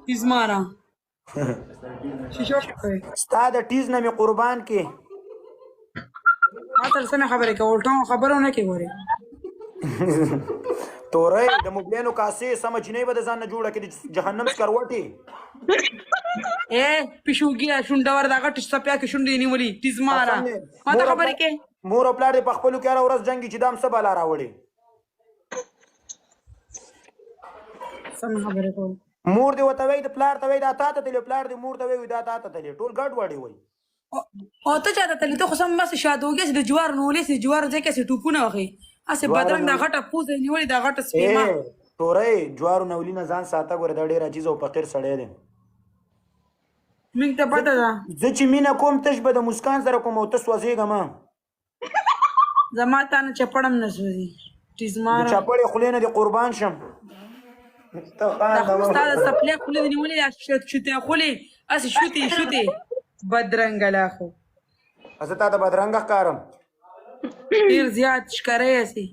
تیز مارا شیشه کوي ستا د ټیز نه مې قربان کې ما تر څنګه خبرې کوي الټا خبرونه کې ګوري تورې د مبلینو کاسې سم جنې به د ځان نه جوړه کې د جهنم سکروټي پیشوګي شونډه ور دغه ټس پیا کې شونډې نیولې تیز مارا ما ته خبرې کې مور او پلار په خپل کې هر ورځ جنگي چې دام څه بلا راوړي سم خبرې کوي مور دی وته وای د پلار ته وای دا تا ته تل پلار دی مور ته وای دا تا ته تل ټول ګډ وړي وای او ته چاته تل ته خو سم بس شادوګي د جوار نولې سي جوار ځکه سي ټوپونه وخی اسه بدرنګ دا غټه پوزه نیولې دا غټه سپیما تورې جوار نولې نه ځان ساته ګور دا ډېر عجیز او فقیر سړی دی مين ته پته ده زه چې مینا کوم تش به د مسکان سره کوم او تاسو وځيګم زما ته نه چپړم نه سوزي تیز مار چپړې خلینه دی قربان شم ته استاد سپلې خلې نیولې شته خلې اس شوتي بدرنګ لاخو اسه تا ته بدرنګ ښکارم ډیر زیات ښکارې سي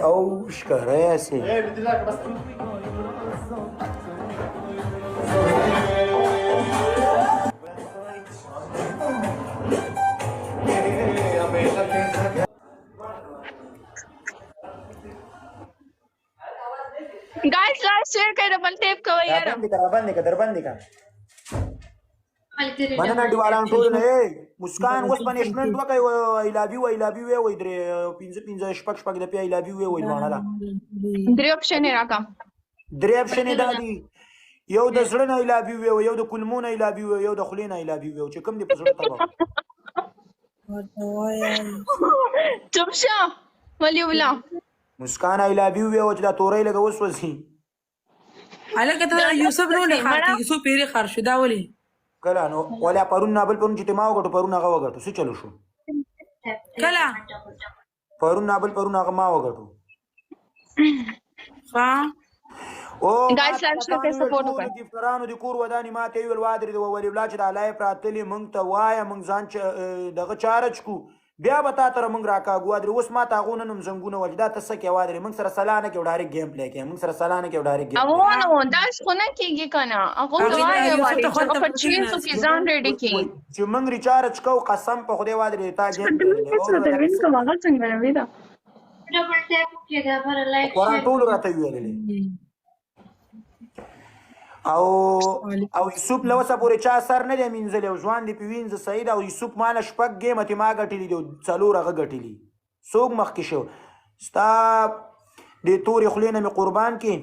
او ښکارې سي guys last share कर double tap कोई यार बंद कर مننه دیوالان ټول نه مسکان اوس پنیشمنت وکي ای لاف یو وای درې 15 شپږ د پی ای لاف یو وای وانه درې اپشن راکا درې اپشن دا دي یو د زړه نه ای لاف یو یو د کلمون ای لاف یو یو د خلین ای لاف یو چې کوم دی په زړه تبا چوپ شو ولي ولا مسکان ای لاف یو چې دا تورې لګ اوس وسی الکه ته یوسف نو نه خاطی یوسف پیری خرشو دا ولي کله نو ولا پرون نابل پرون چې ما وګټو پرون هغه وګټو څه چلو شو کله پرون نابل پرون هغه ما وګټو ها او गाइस लाइव شو کې سپورټ وکړه د فرانو د کور ودانی ما ته ویل وادر د ولی بلا چې د لای پراتلی مونږ ته وای مونږ ځان دغه چارج کو بیا به تا تر مونږ راکاګو ادر اوس ما تا غونه نم زنګونه ولدا تاسو کې وادر مونږ سره سلانه کې وډاري گیم پلی کې مونږ سره سلانه کې وډاري گیم او نو داس خو نه کیږي کنه هغه ته وایي وایي چې په 300 کې ځان ریډي کی چې مونږ ریچارج کو قسم په خدای وادر تا گیم ریس کوم هغه څنګه نه ویدا ډبل ټیپ کې دا پر لایک قرآن ټول راته ویلې او یوسف له وسه پورې چا سر نه دی مینځلی او ځوان دی په وینځ سعید او یوسف ماله شپږ ګیمه تې ما ګټلي دي څلور هغه ګټلي څوک مخکې شو ستا د تورې خولې نه مې قربان کې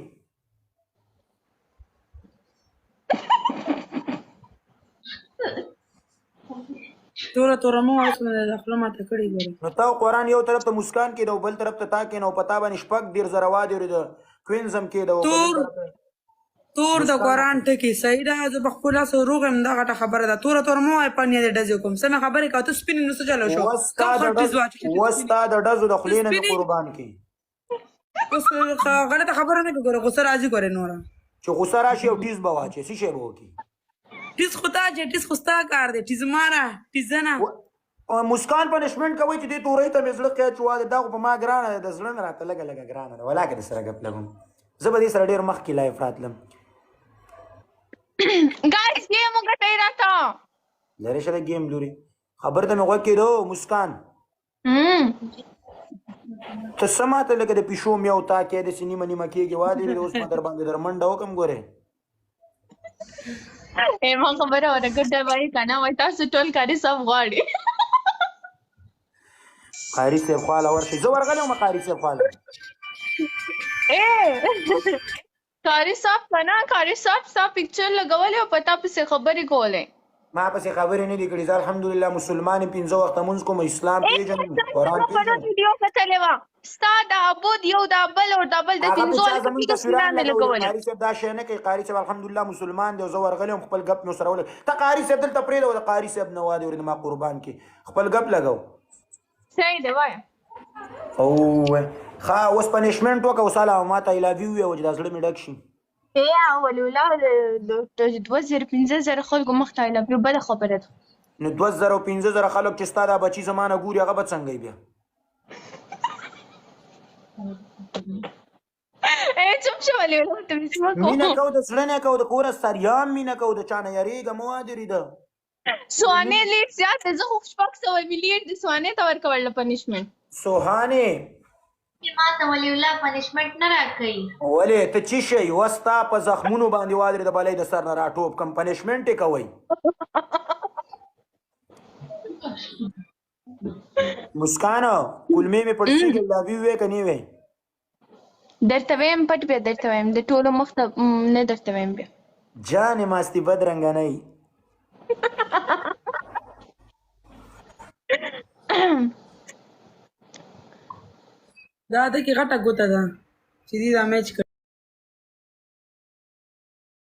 توره مو اوس د خپل ماته کړی ګوري نو تا قرآن یو طرف ته مسکان کې او بل طرف ته تا کې نو پتا باندې شپږ ډیر زره وادي د کوینزم کې تور د قرآن ټکی صحیح ده زه په خپل سره روغم دا غټه خبره ده تور مو پنیا د ډزو کوم سمه خبره کا ته سپین نو څه چلو شو وستا د ډزو د خلینو قربان کی اوس غلطه خبره نه ګوره غوسه راځي ګوره نور چې غوسه راشي او ټیز بواچي څه شی وو کی ټیز خدا چې ټیز خوستا کار دی ټیز مارا ټیز نه او مسکان پنشمنت کوي چې د تورې ته مزله کې چوا دا په ما ګرانه د زړه راته لګه ګرانه ولاکه د سره غپ لګم زبدي سره ډیر مخ کې لایف راتلم गाइस ये मुझे कहीं रहा था लरे शरे गेम लूरी खबर तो मैं कोई के दो मुस्कान तो समाते लगे दे पिशो में होता के दे सिनेमा निमा किए के वादे दे उस मदर बांगे दर मंडा हो कम गोरे ए मां खबर और अगर दवाई खाना वैसा सुटोल करी सब गाड़ी قاری سے خواله ورشي زو ورغلو ما قاری سے خواله ए कारी صاحب کنا कारी صاحب پکچر لګولې او پتا پسې خبرې کولې ما پسې خبرې نه دي کړې زه الحمدلله مسلمان 15 وخت مونږ کوم اسلام پیژنم قرآن پیژنم ویډیو کتلې وا استاد ابود یو د بل او د بل د 15 کې تصویر نه لګولې قاری صاحب دا شی نه کوي قاری صاحب الحمدلله مسلمان دی زو ورغلم خپل غپ نو سره ول ته قاری صاحب دلته پرې د قاری صاحب نو وادي ورته ما قربان کی خپل غپ لګاو صحیح دی وای او خا اوس پنیشمنت وکاو سلام ما ته ای لاف یو او د زړه می ډک شي یا ولولا د 2015 خلکو مخته لا په بل خبره ده نو 2015 خلک چې ستاده بچی زمانہ ګوري هغه به څنګه بیا ए چوپ شو ولې ورته بسمه مینه کو کو د زړه نه کو د کور ستاریام مینه کو د چانه یریږه مو وادرې ده سوانه لیټ زیات دی زه خو شپږ سوه مې لیټ د سوانې ته ورکول پنشمنټ سوهانې ما ته ولي الله پنشمنټ نه راکوي ولې ته چی شئ وستا په زخمونو باندې وادرې د بلۍ د سر نه راټوپ کم پنشمنټ یې کوئ مسکانه کلمې مې پړسېږي لوي وې که نه وې درته ویم پټ بیا درته ویم د ټولو مخ ته نه درته ویم بیا جانې ماستی بدرنګنۍ دا د کې غټه ګوته ده چې دې دا میچ